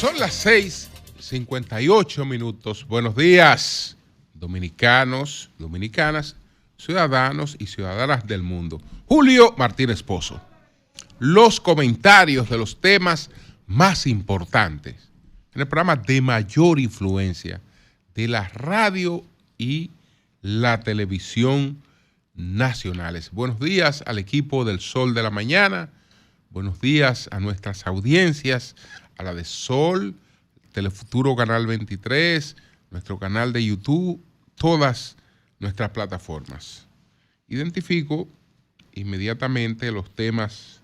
Son las 6:58. Buenos días, dominicanos, dominicanas, ciudadanos y ciudadanas del mundo. Julio Martínez Pozo. Los comentarios de los temas más importantes en el programa de mayor influencia de la radio y la televisión nacionales. Buenos días al equipo del Sol de la Mañana. Buenos días a nuestras audiencias, a la de Sol, Telefuturo Canal 23, nuestro canal de YouTube, todas nuestras plataformas. Identifico inmediatamente los temas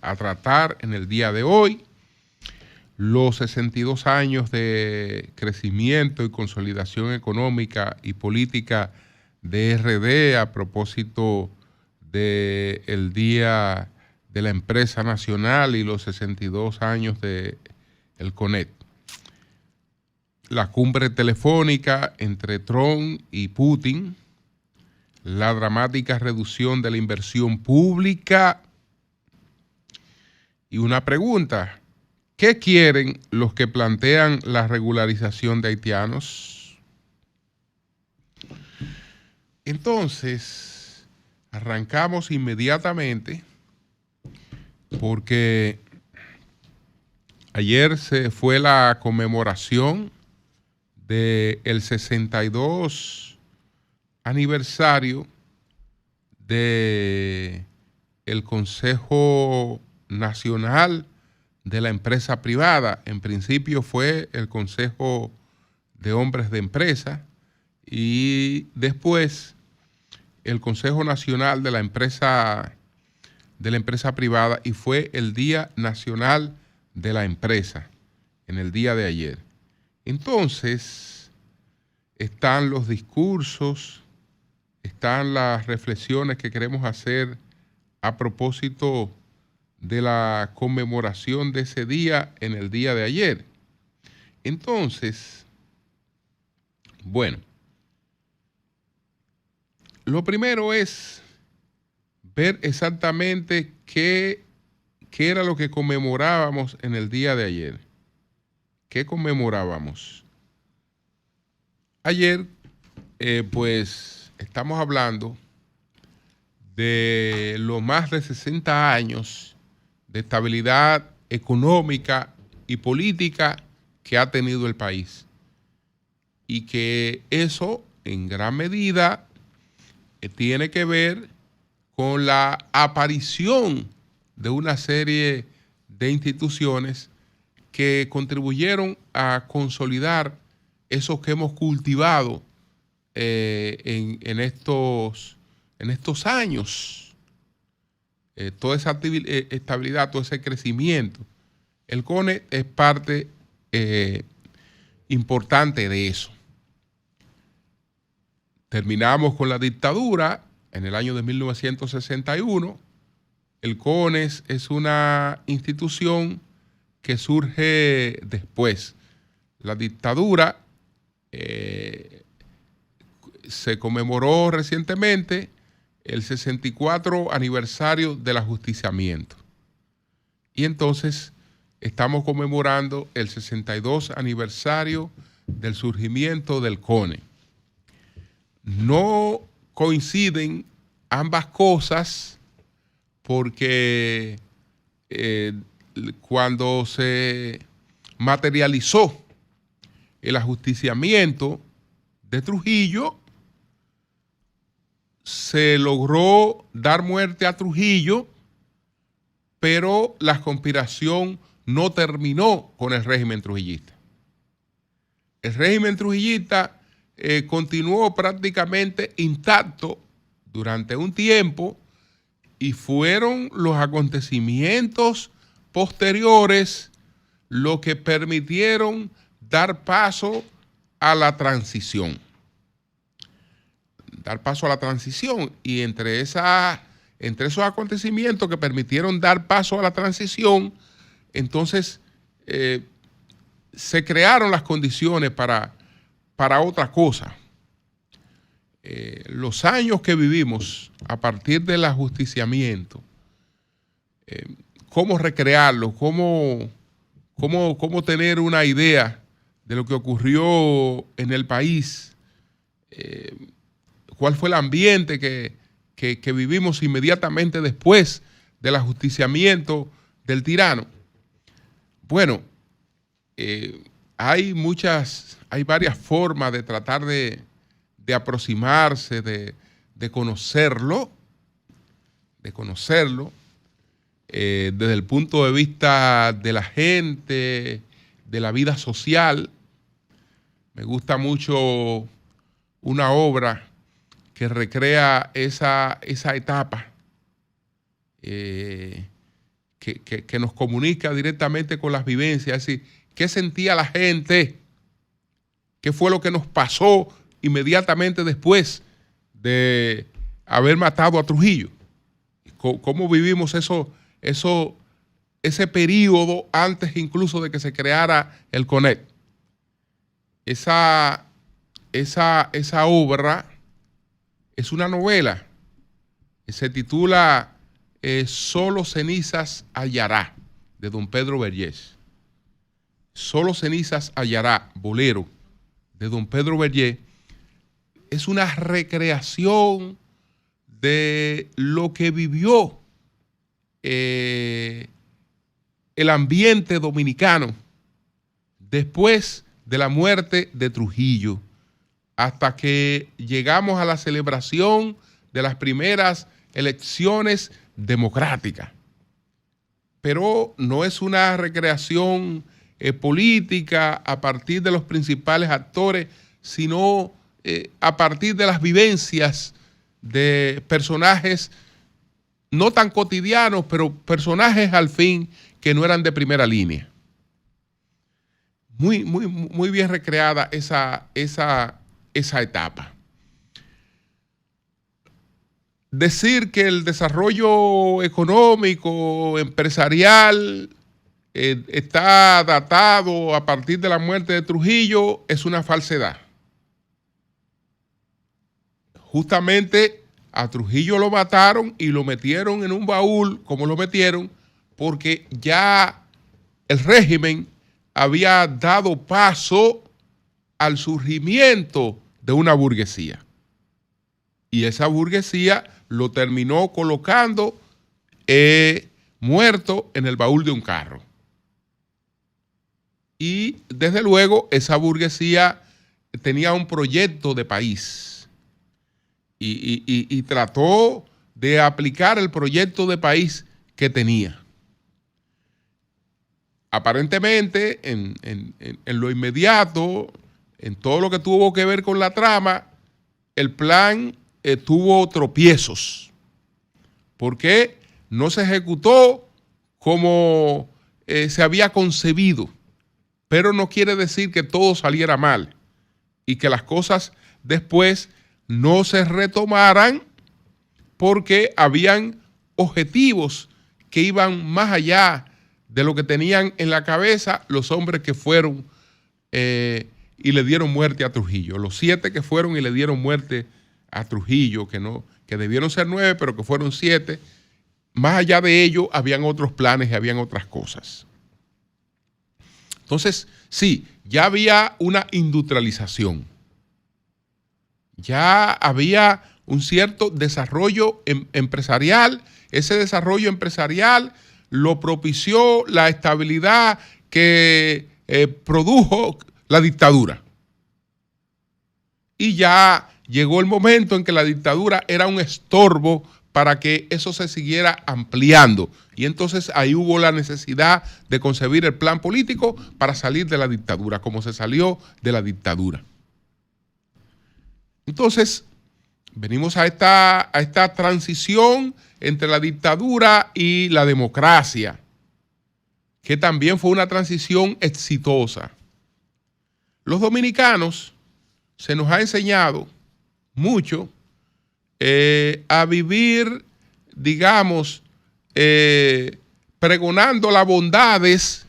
a tratar en el día de hoy. Los 62 años de crecimiento y consolidación económica y política de RD a propósito del Día de la Empresa Nacional y los 62 años del CONET. La cumbre telefónica entre Trump y Putin, la dramática reducción de la inversión pública y una pregunta: ¿qué quieren los que plantean la regularización de haitianos? Entonces, arrancamos inmediatamente porque ayer se fue la conmemoración del 62 aniversario del Consejo Nacional de la Empresa Privada. En principio fue el Consejo de Hombres de Empresa y después el Consejo Nacional de la Empresa Privada, y fue el Día Nacional de la Empresa en el día de ayer. Entonces están los discursos, están las reflexiones que queremos hacer a propósito de la conmemoración de ese día en el día de ayer. Entonces, bueno, lo primero es ver exactamente qué era lo que conmemorábamos en el día de ayer. ¿Qué conmemorábamos? Ayer, pues, estamos hablando de los más de 60 años de estabilidad económica y política que ha tenido el país. Y que eso, en gran medida, tiene que ver con la aparición de una serie de instituciones que contribuyeron a consolidar eso que hemos cultivado en estos años. Toda esa estabilidad, todo ese crecimiento. El CONE es parte importante de eso. Terminamos con la dictadura en el año de 1961. El CONES es una institución que surge después. La dictadura se conmemoró recientemente el 64 aniversario del ajusticiamiento. Y entonces estamos conmemorando el 62 aniversario del surgimiento del CONE. No coinciden ambas cosas porque cuando se materializó el ajusticiamiento de Trujillo, se logró dar muerte a Trujillo, pero la conspiración no terminó con el régimen trujillista. El régimen trujillista continuó prácticamente intacto durante un tiempo, y fueron los acontecimientos posteriores lo que permitieron dar paso a la transición. Y entre esos acontecimientos que permitieron dar paso a la transición, entonces se crearon las condiciones para otra cosa. Los años que vivimos a partir del ajusticiamiento, cómo recrearlo, cómo tener una idea de lo que ocurrió en el país, cuál fue el ambiente que vivimos inmediatamente después del ajusticiamiento del tirano. Bueno, hay varias formas de tratar de aproximarse, de conocerlo, desde el punto de vista de la gente, de la vida social. Me gusta mucho una obra que recrea esa etapa, que nos comunica directamente con las vivencias, es decir, qué sentía la gente, qué fue lo que nos pasó inmediatamente después de haber matado a Trujillo, cómo vivimos ese periodo antes incluso de que se creara el CONEC. Esa obra es una novela, se titula Solo cenizas hallará, de don Pedro Vergés. Solo cenizas hallará, bolero, de don Pedro Vergés. Es una recreación de lo que vivió el ambiente dominicano después de la muerte de Trujillo, hasta que llegamos a la celebración de las primeras elecciones democráticas. Pero no es una recreación política a partir de los principales actores, sino a partir de las vivencias de personajes no tan cotidianos, pero personajes al fin que no eran de primera línea. Muy bien recreada esa etapa. Decir que el desarrollo económico, empresarial, está datado a partir de la muerte de Trujillo es una falsedad. Justamente a Trujillo lo mataron y lo metieron en un baúl, como lo metieron, porque ya el régimen había dado paso al surgimiento de una burguesía. Y esa burguesía lo terminó colocando muerto en el baúl de un carro. Y desde luego esa burguesía tenía un proyecto de país y trató de aplicar el proyecto de país que tenía. Aparentemente, en lo inmediato, en todo lo que tuvo que ver con la trama, el plan tuvo tropiezos, porque no se ejecutó como se había concebido, pero no quiere decir que todo saliera mal y que las cosas después no se retomaran, porque habían objetivos que iban más allá de lo que tenían en la cabeza los hombres que fueron y le dieron muerte a Trujillo. Los 7 que fueron y le dieron muerte a Trujillo, que debieron ser 9, pero que fueron 7. Más allá de ello, habían otros planes y habían otras cosas. Entonces, sí, ya había una industrialización. Ya había un cierto desarrollo empresarial. Ese desarrollo empresarial lo propició la estabilidad que produjo la dictadura. Y ya llegó el momento en que la dictadura era un estorbo para que eso se siguiera ampliando. Y entonces ahí hubo la necesidad de concebir el plan político para salir de la dictadura, como se salió de la dictadura. Entonces, venimos a esta transición entre la dictadura y la democracia, que también fue una transición exitosa. Los dominicanos se nos ha enseñado mucho a vivir, digamos, pregonando las bondades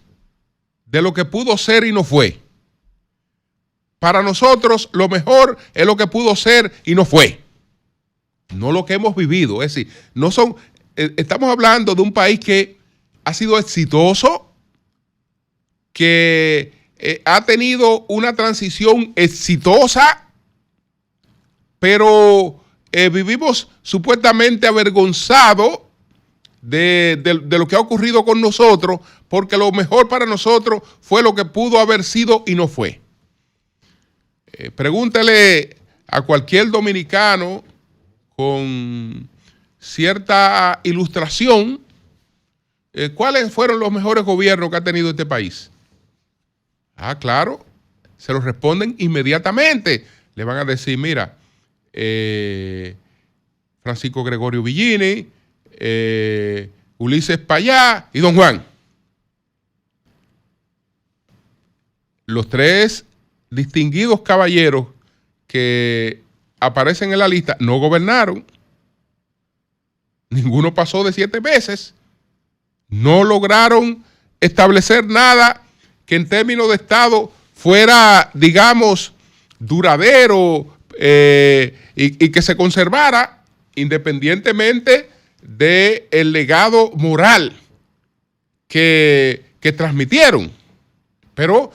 de lo que pudo ser y no fue. Para nosotros lo mejor es lo que pudo ser y no fue, no lo que hemos vivido. Es decir, estamos hablando de un país que ha sido exitoso que ha tenido una transición exitosa, pero vivimos supuestamente avergonzados de lo que ha ocurrido con nosotros, porque lo mejor para nosotros fue lo que pudo haber sido y no fue. Pregúntele a cualquier dominicano con cierta ilustración cuáles fueron los mejores gobiernos que ha tenido este país. Ah, claro, se los responden inmediatamente. Le van a decir, mira, Francisco Gregorio Villini, Ulises Payá y Don Juan. Los tres distinguidos caballeros que aparecen en la lista no gobernaron. Ninguno pasó de 7 meses. No lograron establecer nada que en términos de Estado fuera, digamos, duradero y que se conservara independientemente del legado moral que transmitieron. Pero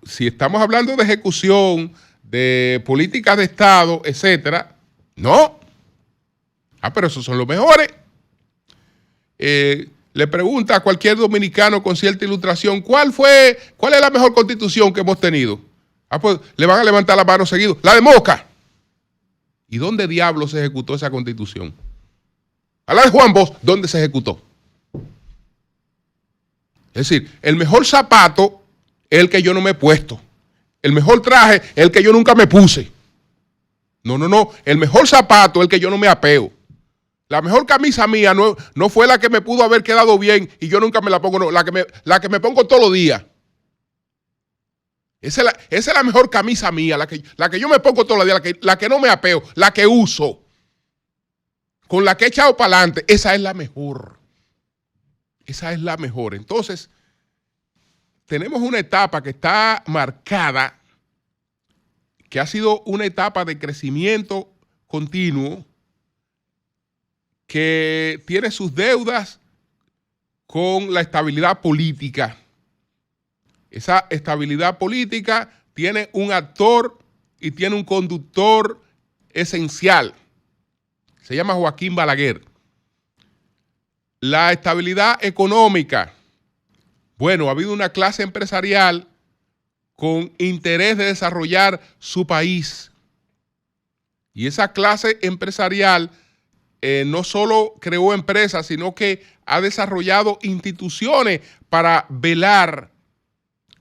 si estamos hablando de ejecución, de políticas de Estado, etcétera, no. Ah, pero esos son los mejores. Le pregunta a cualquier dominicano con cierta ilustración, ¿cuál es la mejor constitución que hemos tenido? Ah, pues le van a levantar la mano seguido. La de Moca. ¿Y dónde diablos se ejecutó esa constitución? A la de Juan Bosch, ¿dónde se ejecutó? Es decir, el mejor zapato es el que yo no me he puesto. El mejor traje es el que yo nunca me puse. No. El mejor zapato es el que yo no me apeo. La mejor camisa mía no fue la que me pudo haber quedado bien y yo nunca me la pongo, no, la que me pongo todos los días. Esa es la mejor camisa mía, la que yo me pongo todos los días, la que no me apeo, la que uso, con la que he echado para adelante. Esa es la mejor. Esa es la mejor. Entonces, tenemos una etapa que está marcada, que ha sido una etapa de crecimiento continuo, que tiene sus deudas con la estabilidad política. Esa estabilidad política tiene un actor y tiene un conductor esencial. Se llama Joaquín Balaguer. La estabilidad económica. Bueno, ha habido una clase empresarial con interés de desarrollar su país. Y esa clase empresarial no solo creó empresas, sino que ha desarrollado instituciones para velar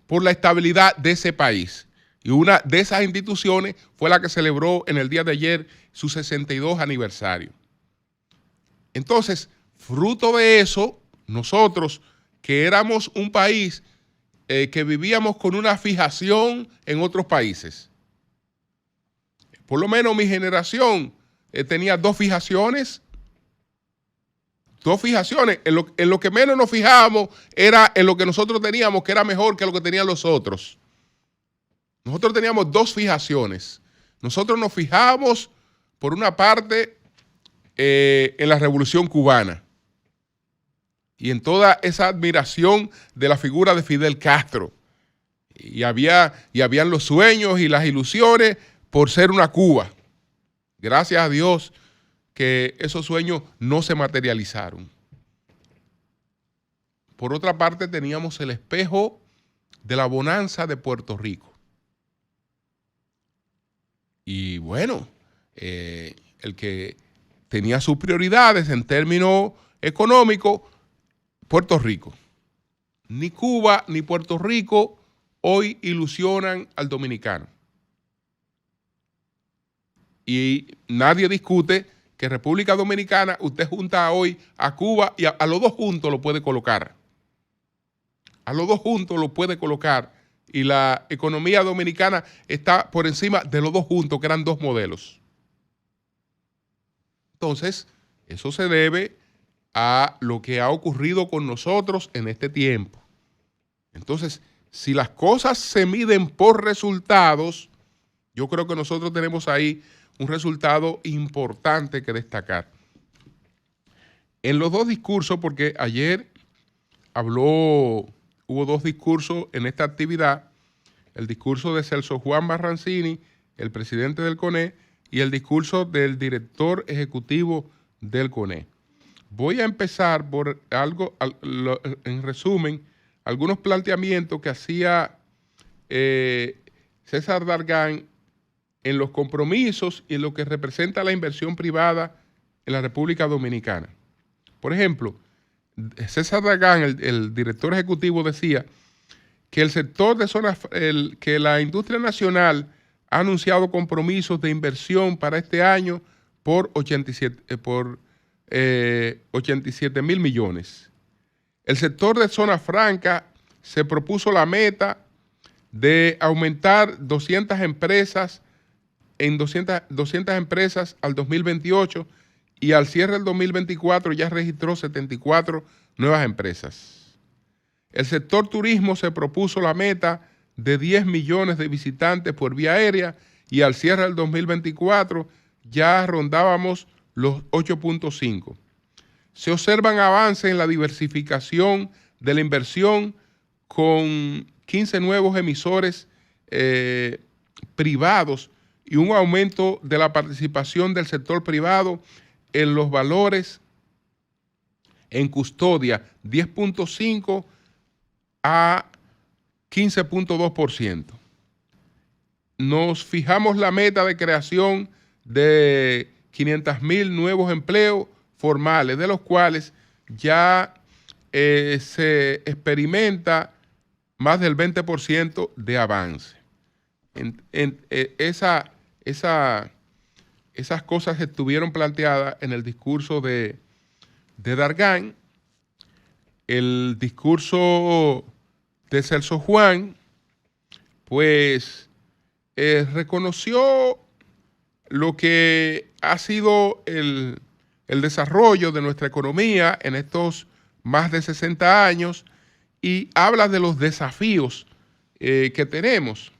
por la estabilidad de ese país. Y una de esas instituciones fue la que celebró en el día de ayer su 62 aniversario. Entonces, fruto de eso, nosotros que éramos un país que vivíamos con una fijación en otros países. Por lo menos mi generación tenía dos fijaciones. En lo que menos nos fijábamos era en lo que nosotros teníamos, que era mejor que lo que tenían los otros. Nosotros teníamos dos fijaciones. Nosotros nos fijábamos, por una parte, en la Revolución Cubana y en toda esa admiración de la figura de Fidel Castro. Y habían los sueños y las ilusiones por ser una Cuba. Gracias a Dios que esos sueños no se materializaron. Por otra parte, teníamos el espejo de la bonanza de Puerto Rico. Y bueno, el que tenía sus prioridades en términos económicos, Puerto Rico. Ni Cuba ni Puerto Rico hoy ilusionan al dominicano. Y nadie discute que República Dominicana, usted junta hoy a Cuba y a los dos juntos lo puede colocar. A los dos juntos lo puede colocar. Y la economía dominicana está por encima de los dos juntos, que eran dos modelos. Entonces, eso se debe a lo que ha ocurrido con nosotros en este tiempo. Entonces, si las cosas se miden por resultados, yo creo que nosotros tenemos ahí un resultado importante que destacar. En los dos discursos, porque ayer habló hubo dos discursos en esta actividad, el discurso de Celso Juan Marrancini, el presidente del CONE, y el discurso del director ejecutivo del CONE. Voy a empezar por algo, en resumen, algunos planteamientos que hacía César Dargan en los compromisos y en lo que representa la inversión privada en la República Dominicana. Por ejemplo, César Dargan, el director ejecutivo, decía que el sector de zonas, que la industria nacional ha anunciado compromisos de inversión para este año por 87 mil millones. El sector de zona franca se propuso la meta de aumentar 200 empresas en 200 empresas al 2028 y al cierre del 2024 ya registró 74 nuevas empresas. El sector turismo se propuso la meta de 10 millones de visitantes por vía aérea y al cierre del 2024 ya rondábamos los 8.5. Se observan avances en la diversificación de la inversión con 15 nuevos emisores privados y un aumento de la participación del sector privado en los valores en custodia 10.5 a 15.2%. Nos fijamos la meta de creación de 500,000 nuevos empleos formales, de los cuales ya se experimenta más del 20% de avance. Esas cosas estuvieron planteadas en el discurso de Dargan. El discurso de Celso Juan, pues reconoció lo que ha sido el desarrollo de nuestra economía en estos más de 60 años y habla de los desafíos que tenemos.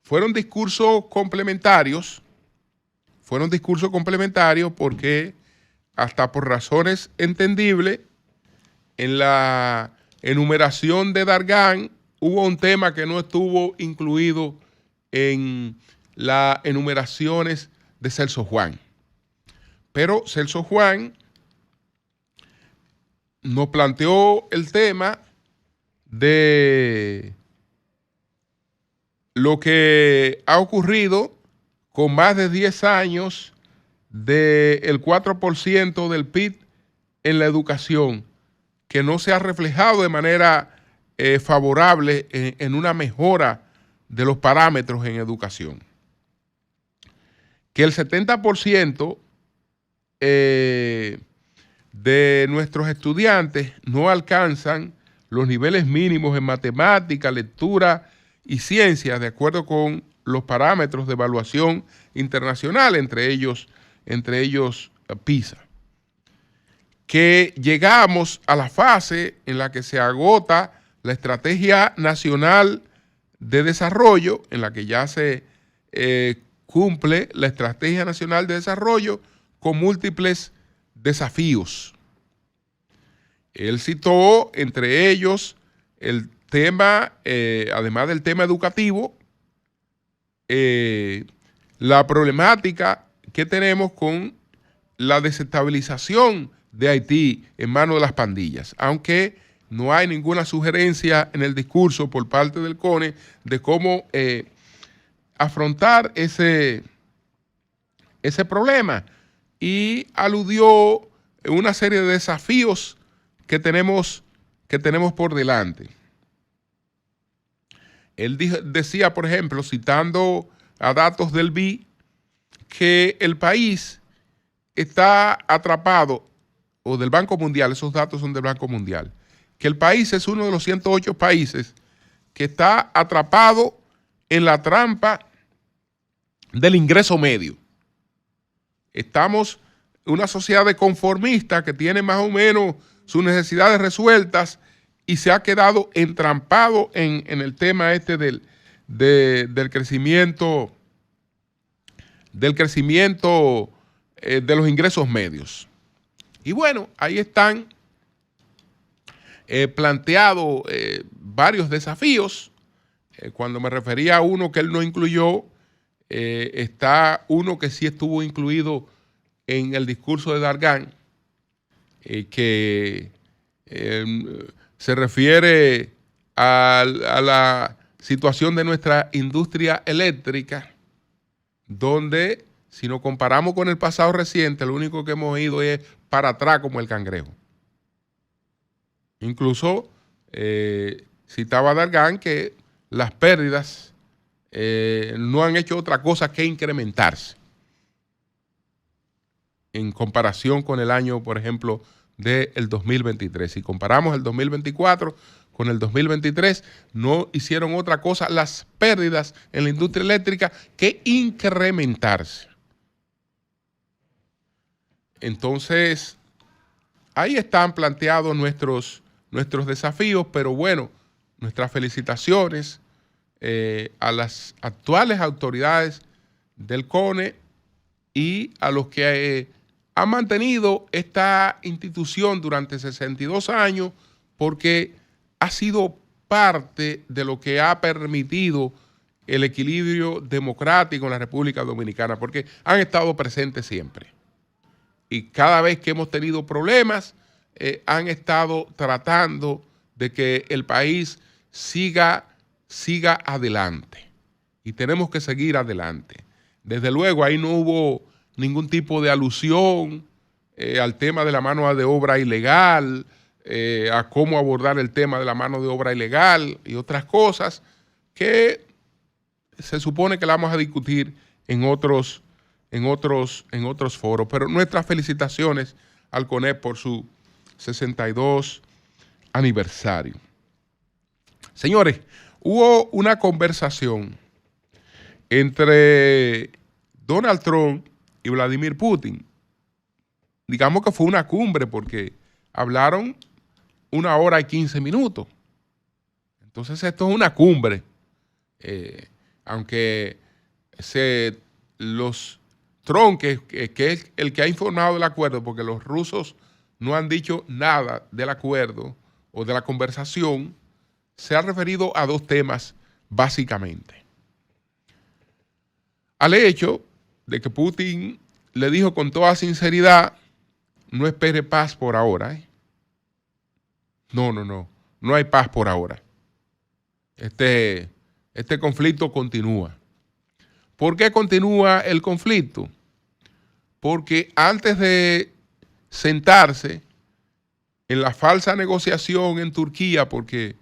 Fueron discursos complementarios porque hasta por razones entendibles, en la enumeración de Dargan hubo un tema que no estuvo incluido en las enumeraciones de Celso Juan. Pero Celso Juan nos planteó el tema de lo que ha ocurrido con más de 10 años del 4% del PIB en la educación, que no se ha reflejado de manera favorable en una mejora de los parámetros en educación. Que el 70% de nuestros estudiantes no alcanzan los niveles mínimos en matemática, lectura y ciencias, de acuerdo con los parámetros de evaluación internacional, entre ellos PISA. Que llegamos a la fase en la que se agota la Estrategia Nacional de Desarrollo, en la que ya se cumple la Estrategia Nacional de Desarrollo con múltiples desafíos. Él citó entre ellos el tema, además del tema educativo, la problemática que tenemos con la desestabilización de Haití en manos de las pandillas, aunque no hay ninguna sugerencia en el discurso por parte del CONE de cómo afrontar ese problema, y aludió una serie de desafíos que tenemos por delante. Él decía, por ejemplo, citando a datos del BI, que el país está atrapado, o del Banco Mundial, esos datos son del Banco Mundial, que el país es uno de los 108 países que está atrapado en la trampa del ingreso medio. Estamos en una sociedad de conformistas que tiene más o menos sus necesidades resueltas y se ha quedado entrampado en el tema del crecimiento de los ingresos medios. Y bueno, ahí están planteado varios desafíos. Cuando me refería a uno que él no incluyó, está uno que sí estuvo incluido en el discurso de Dargan, que se refiere a la situación de nuestra industria eléctrica, donde si nos comparamos con el pasado reciente, lo único que hemos ido es para atrás como el cangrejo. Incluso citaba Dargan que las pérdidas no han hecho otra cosa que incrementarse en comparación con el año, por ejemplo, del 2023. Si comparamos el 2024 con el 2023, no hicieron otra cosa las pérdidas en la industria eléctrica que incrementarse. Entonces, ahí están planteados nuestros desafíos, pero bueno, nuestras felicitaciones a las actuales autoridades del CONE y a los que han mantenido esta institución durante 62 años, porque ha sido parte de lo que ha permitido el equilibrio democrático en la República Dominicana, porque han estado presentes siempre. Y cada vez que hemos tenido problemas, han estado tratando de que el país siga adelante. Y tenemos que seguir adelante. Desde luego, ahí no hubo ningún tipo de alusión al tema de la mano de obra ilegal, a cómo abordar el tema de la mano de obra ilegal y otras cosas que se supone que la vamos a discutir en otros foros. Pero nuestras felicitaciones al CONEP por su 62 aniversario. Señores, hubo una conversación entre Donald Trump y Vladimir Putin. Digamos que fue una cumbre porque hablaron 1 hora y 15 minutos. Entonces esto es una cumbre. Aunque Trump, que es el que ha informado del acuerdo, porque los rusos no han dicho nada del acuerdo o de la conversación, se ha referido a 2 temas básicamente. Al hecho de que Putin le dijo con toda sinceridad, no espere paz por ahora. No hay paz por ahora. Este conflicto continúa. ¿Por qué continúa el conflicto? Porque antes de sentarse en la falsa negociación en Turquía, porque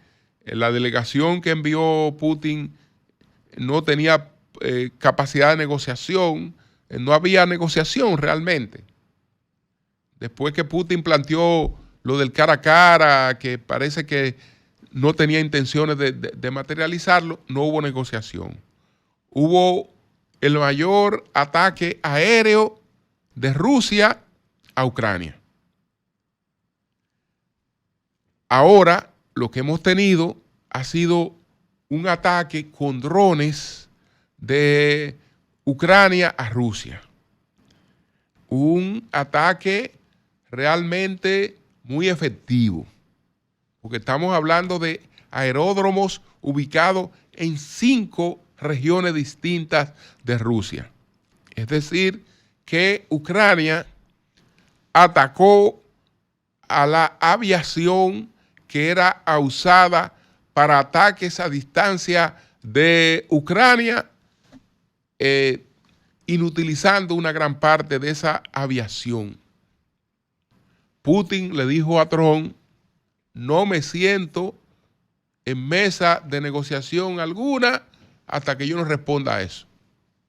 la delegación que envió Putin no tenía capacidad de negociación, no había negociación realmente. Después que Putin planteó lo del cara a cara, que parece que no tenía intenciones de materializarlo, no hubo negociación. Hubo el mayor ataque aéreo de Rusia a Ucrania. Ahora lo que hemos tenido ha sido un ataque con drones de Ucrania a Rusia. Un ataque realmente muy efectivo, porque estamos hablando de aeródromos ubicados en 5 regiones distintas de Rusia. Es decir, que Ucrania atacó a la aviación que era usada para ataques a distancia de Ucrania, inutilizando una gran parte de esa aviación. Putin le dijo a Trump, no me siento en mesa de negociación alguna hasta que yo no responda a eso.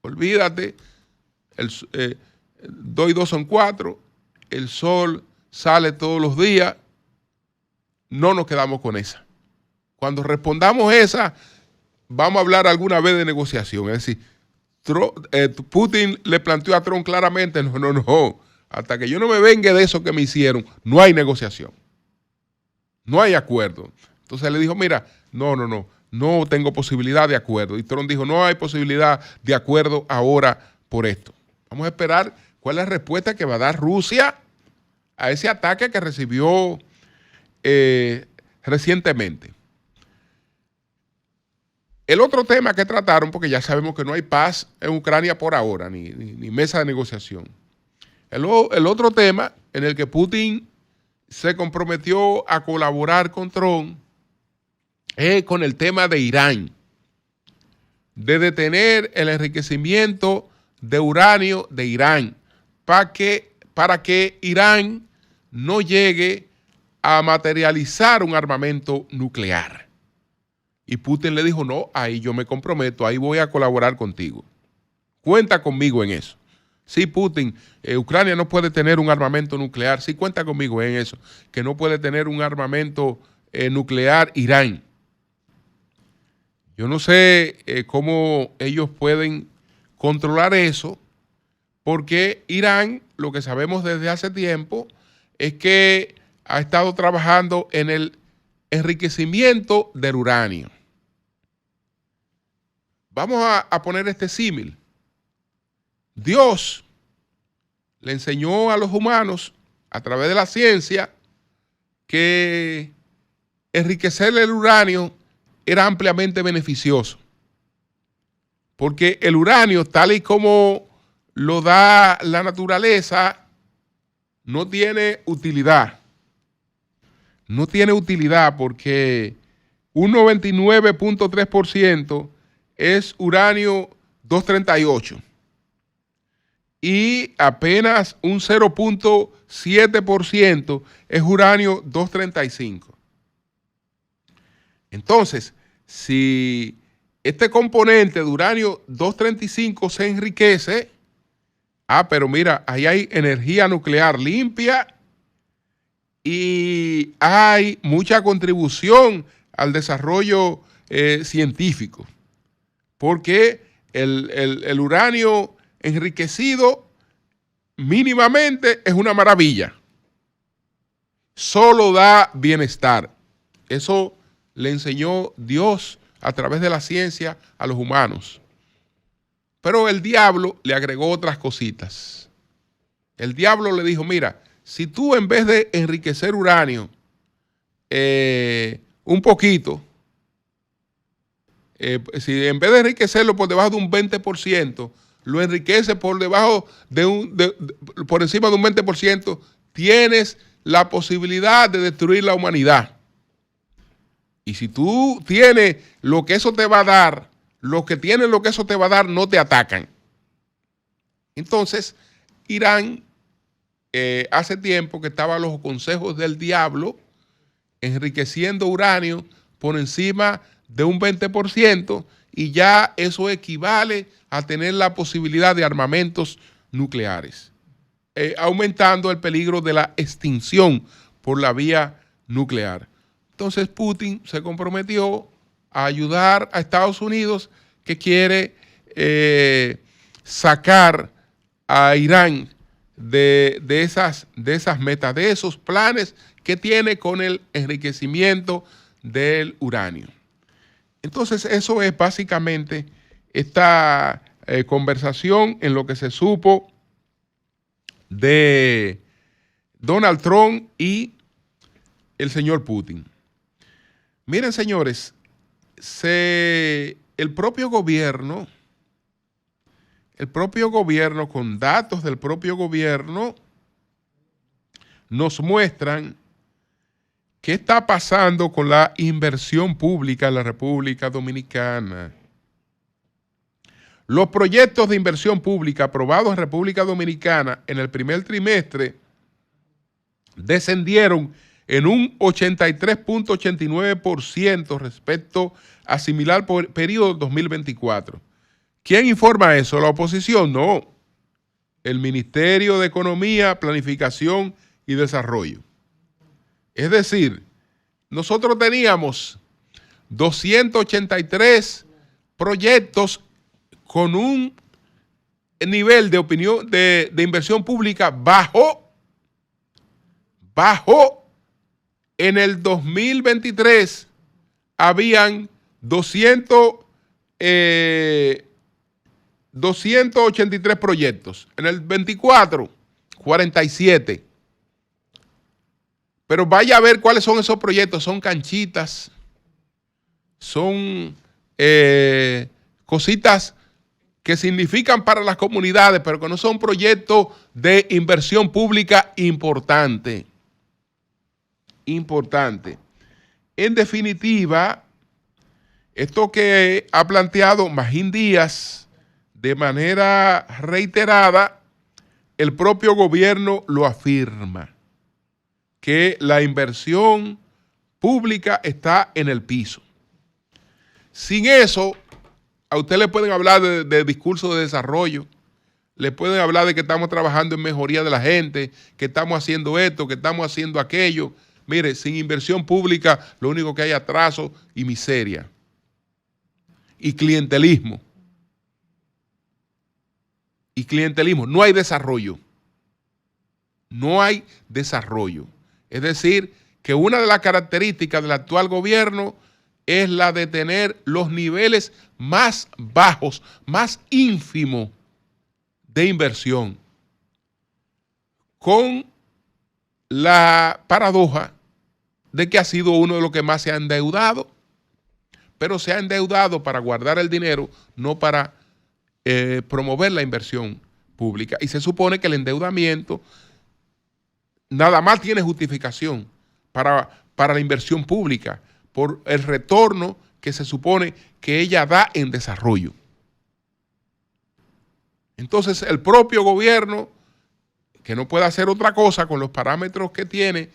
Olvídate, 2 y 2 son 4, el sol sale todos los días, no nos quedamos con esa. Cuando respondamos esa, vamos a hablar alguna vez de negociación. Es decir, Putin le planteó a Trump claramente, no, hasta que yo no me vengue de eso que me hicieron, no hay negociación, no hay acuerdo. Entonces le dijo, mira, no tengo posibilidad de acuerdo. Y Trump dijo, no hay posibilidad de acuerdo ahora por esto. Vamos a esperar cuál es la respuesta que va a dar Rusia a ese ataque que recibió recientemente. El otro tema que trataron, porque ya sabemos que no hay paz en Ucrania por ahora, ni mesa de negociación. El otro tema en el que Putin se comprometió a colaborar con Trump es con el tema de Irán, de detener el enriquecimiento de uranio de Irán, para que Irán no llegue a materializar un armamento nuclear. Y Putin le dijo, no, ahí yo me comprometo, ahí voy a colaborar contigo. Cuenta conmigo en eso. Sí, Putin, Ucrania no puede tener un armamento nuclear. Sí, cuenta conmigo en eso, que no puede tener un armamento nuclear Irán. Yo no sé cómo ellos pueden controlar eso, porque Irán, lo que sabemos desde hace tiempo, es que ha estado trabajando en el enriquecimiento del uranio. Vamos a poner este símil. Dios le enseñó a los humanos, a través de la ciencia, que enriquecer el uranio era ampliamente beneficioso. Porque el uranio, tal y como lo da la naturaleza, no tiene utilidad. No tiene utilidad porque un 99.3% es uranio 238 y apenas un 0.7% es uranio 235. Entonces, si este componente de uranio 235 se enriquece, pero mira, ahí hay energía nuclear limpia y hay mucha contribución al desarrollo científico, porque el uranio enriquecido mínimamente es una maravilla. Solo da bienestar. Eso le enseñó Dios a través de la ciencia a los humanos. Pero el diablo le agregó otras cositas. El diablo le dijo, mira, si tú en vez de enriquecer uranio un poquito, si en vez de enriquecerlo por debajo de un 20%, lo enriquece por debajo por encima de un 20%, tienes la posibilidad de destruir la humanidad. Y si tú tienes lo que eso te va a dar, los que tienen lo que eso te va a dar no te atacan. Entonces, Irán hace tiempo que estaba a los consejos del diablo, enriqueciendo uranio por encima de un 20%, y ya eso equivale a tener la posibilidad de armamentos nucleares, aumentando el peligro de la extinción por la vía nuclear. Entonces Putin se comprometió a ayudar a Estados Unidos, que quiere sacar a Irán de esas metas, de esos planes que tiene con el enriquecimiento del uranio. Entonces eso es básicamente esta conversación en lo que se supo de Donald Trump y el señor Putin. Miren, señores, el propio gobierno, con datos del propio gobierno, nos muestran qué está pasando con la inversión pública en la República Dominicana. Los proyectos de inversión pública aprobados en República Dominicana en el primer trimestre descendieron en un 83.89% respecto a similar periodo 2024. ¿Quién informa eso? ¿La oposición? No. El Ministerio de Economía, Planificación y Desarrollo. Es decir, nosotros teníamos 283 proyectos con un nivel de opinión de inversión pública bajo. En el 2023 habían 283 proyectos. En el 24, 47. Pero vaya a ver cuáles son esos proyectos. Son canchitas, son cositas que significan para las comunidades, pero que no son proyectos de inversión pública importante. Importante. En definitiva, esto que ha planteado Magín Díaz de manera reiterada, el propio gobierno lo afirma, que la inversión pública está en el piso. Sin eso, a usted le pueden hablar de discurso de desarrollo, le pueden hablar de que estamos trabajando en mejoría de la gente, que estamos haciendo esto, que estamos haciendo aquello. Mire, sin inversión pública lo único que hay es atraso y miseria y clientelismo. Y clientelismo, no hay desarrollo. No hay desarrollo. Es decir, que una de las características del actual gobierno es la de tener los niveles más bajos, más ínfimos de inversión, con la paradoja de que ha sido uno de los que más se ha endeudado, pero se ha endeudado para guardar el dinero, no para promover la inversión pública. Y se supone que el endeudamiento nada más tiene justificación para la inversión pública, por el retorno que se supone que ella da en desarrollo. Entonces, el propio gobierno, que no puede hacer otra cosa con los parámetros que tiene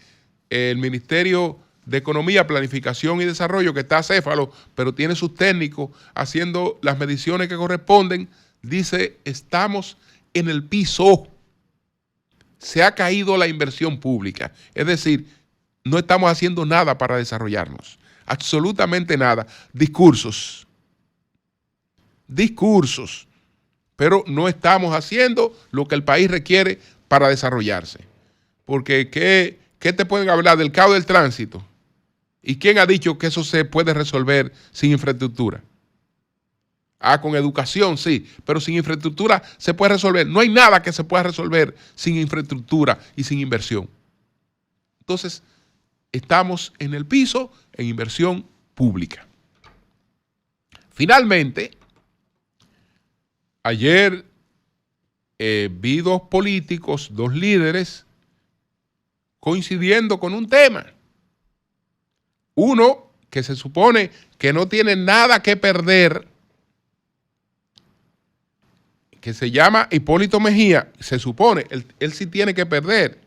el Ministerio de Economía, Planificación y Desarrollo, que está acéfalo, pero tiene sus técnicos haciendo las mediciones que corresponden, dice, estamos en el piso. Se ha caído la inversión pública. Es decir, no estamos haciendo nada para desarrollarnos. Absolutamente nada. Discursos. Pero no estamos haciendo lo que el país requiere para desarrollarse. Porque ¿qué te pueden hablar del caos del tránsito? ¿Y quién ha dicho que eso se puede resolver sin infraestructura? Ah, con educación, sí, pero sin infraestructura se puede resolver. No hay nada que se pueda resolver sin infraestructura y sin inversión. Entonces, estamos en el piso en inversión pública. Finalmente, ayer vi dos políticos, dos líderes, coincidiendo con un tema. Uno que se supone que no tiene nada que perder, que se llama Hipólito Mejía. Se supone, él sí tiene que perder,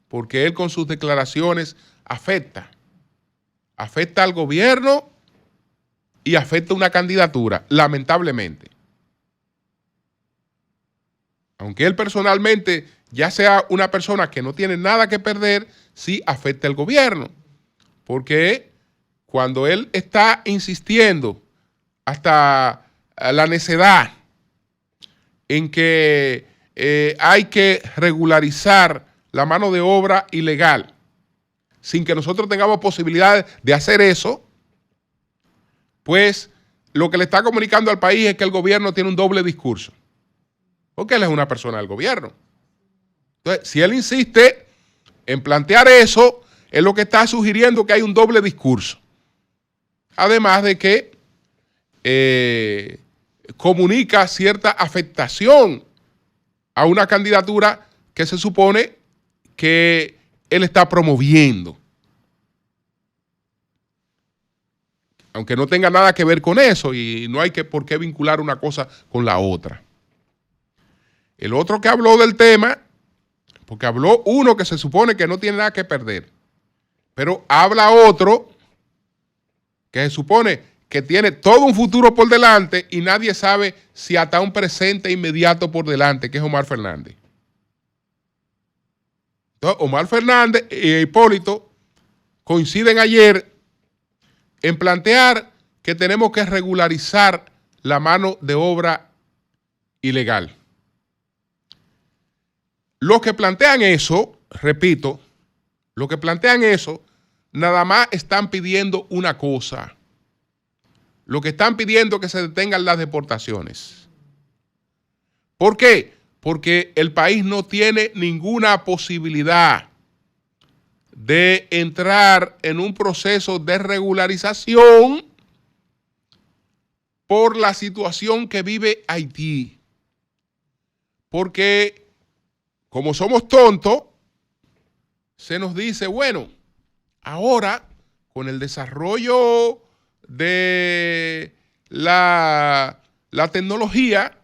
porque él con sus declaraciones afecta al gobierno y afecta una candidatura, lamentablemente. Aunque él personalmente ya sea una persona que no tiene nada que perder, sí afecta al gobierno, porque cuando él está insistiendo hasta la necedad en que hay que regularizar la mano de obra ilegal, sin que nosotros tengamos posibilidades de hacer eso, pues lo que le está comunicando al país es que el gobierno tiene un doble discurso, porque él es una persona del gobierno. Entonces, si él insiste en plantear eso, es lo que está sugiriendo que hay un doble discurso. Además de que comunica cierta afectación a una candidatura que se supone que él está promoviendo. Aunque no tenga nada que ver con eso y no hay por qué vincular una cosa con la otra. El otro que habló del tema, porque habló uno que se supone que no tiene nada que perder, pero habla otro que se supone que tiene todo un futuro por delante y nadie sabe si hasta un presente inmediato por delante, que es Omar Fernández. Entonces, Omar Fernández e Hipólito coinciden ayer en plantear que tenemos que regularizar la mano de obra ilegal. Los que plantean eso, repito, los que plantean eso, nada más están pidiendo una cosa. Lo que están pidiendo es que se detengan las deportaciones. ¿Por qué? Porque el país no tiene ninguna posibilidad de entrar en un proceso de regularización por la situación que vive Haití. Porque como somos tontos, se nos dice, bueno, ahora con el desarrollo de la tecnología,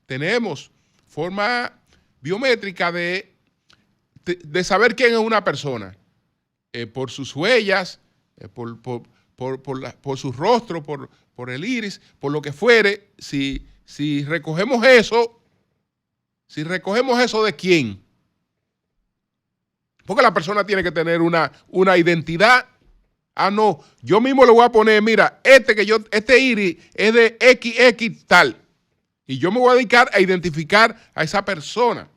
tenemos forma biométrica de saber quién es una persona, por sus huellas, por su rostro, por el iris, por lo que fuere. Si recogemos eso, ¿de quién? Porque la persona tiene que tener una identidad. Ah, no, yo mismo le voy a poner, mira, este iris es de XX tal. Y yo me voy a dedicar a identificar a esa persona.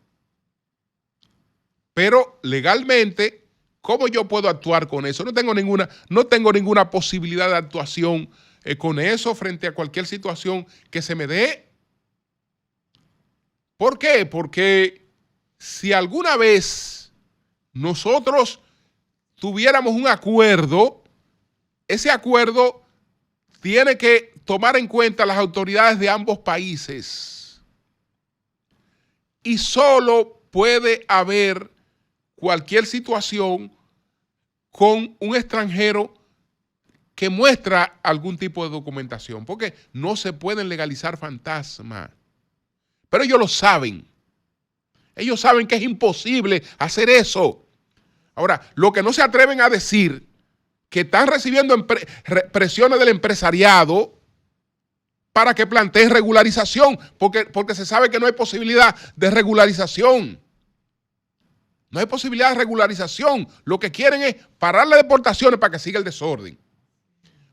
Pero legalmente, ¿cómo yo puedo actuar con eso? No tengo ninguna posibilidad de actuación con eso frente a cualquier situación que se me dé. ¿Por qué? Porque si alguna vez nosotros tuviéramos un acuerdo, ese acuerdo tiene que tomar en cuenta las autoridades de ambos países. Y solo puede haber cualquier situación con un extranjero que muestra algún tipo de documentación, porque no se pueden legalizar fantasmas. Pero ellos lo saben. Ellos saben que es imposible hacer eso. Ahora, lo que no se atreven a decir, que están recibiendo presiones del empresariado para que planteen regularización, porque se sabe que no hay posibilidad de regularización. No hay posibilidad de regularización. Lo que quieren es parar las deportaciones para que siga el desorden.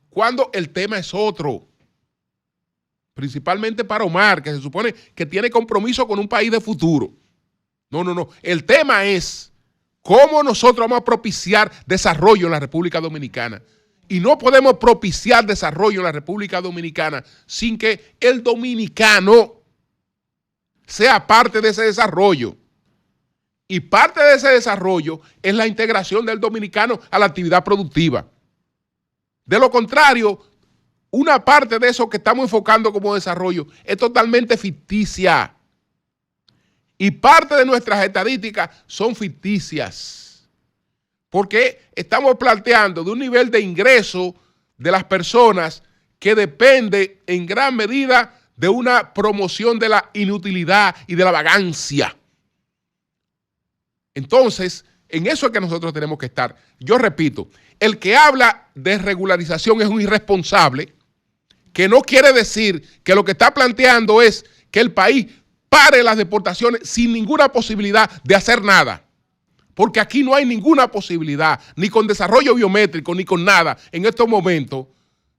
Cuando el tema es otro. Principalmente para Omar, que se supone que tiene compromiso con un país de futuro. No. El tema es cómo nosotros vamos a propiciar desarrollo en la República Dominicana. Y no podemos propiciar desarrollo en la República Dominicana sin que el dominicano sea parte de ese desarrollo. Y parte de ese desarrollo es la integración del dominicano a la actividad productiva. De lo contrario, una parte de eso que estamos enfocando como desarrollo es totalmente ficticia. Y parte de nuestras estadísticas son ficticias. Porque estamos planteando de un nivel de ingreso de las personas que depende en gran medida de una promoción de la inutilidad y de la vagancia. Entonces, en eso es que nosotros tenemos que estar. Yo repito, el que habla de regularización es un irresponsable, que no quiere decir que lo que está planteando es que el país pare las deportaciones sin ninguna posibilidad de hacer nada. Porque aquí no hay ninguna posibilidad, ni con desarrollo biométrico, ni con nada, en estos momentos,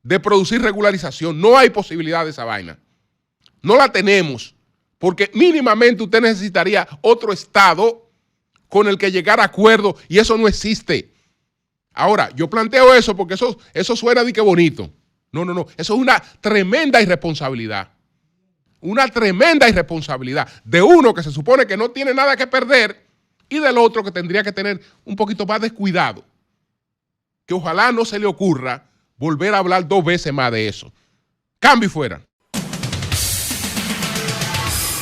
de producir regularización. No hay posibilidad de esa vaina. No la tenemos, porque mínimamente usted necesitaría otro estado con el que llegar a acuerdo, y eso no existe. Ahora, yo planteo eso porque eso suena de que bonito. No. Eso es una tremenda irresponsabilidad. Una tremenda irresponsabilidad de uno que se supone que no tiene nada que perder y del otro que tendría que tener un poquito más de cuidado. Que ojalá no se le ocurra volver a hablar 2 veces más de eso. Cambio y fuera.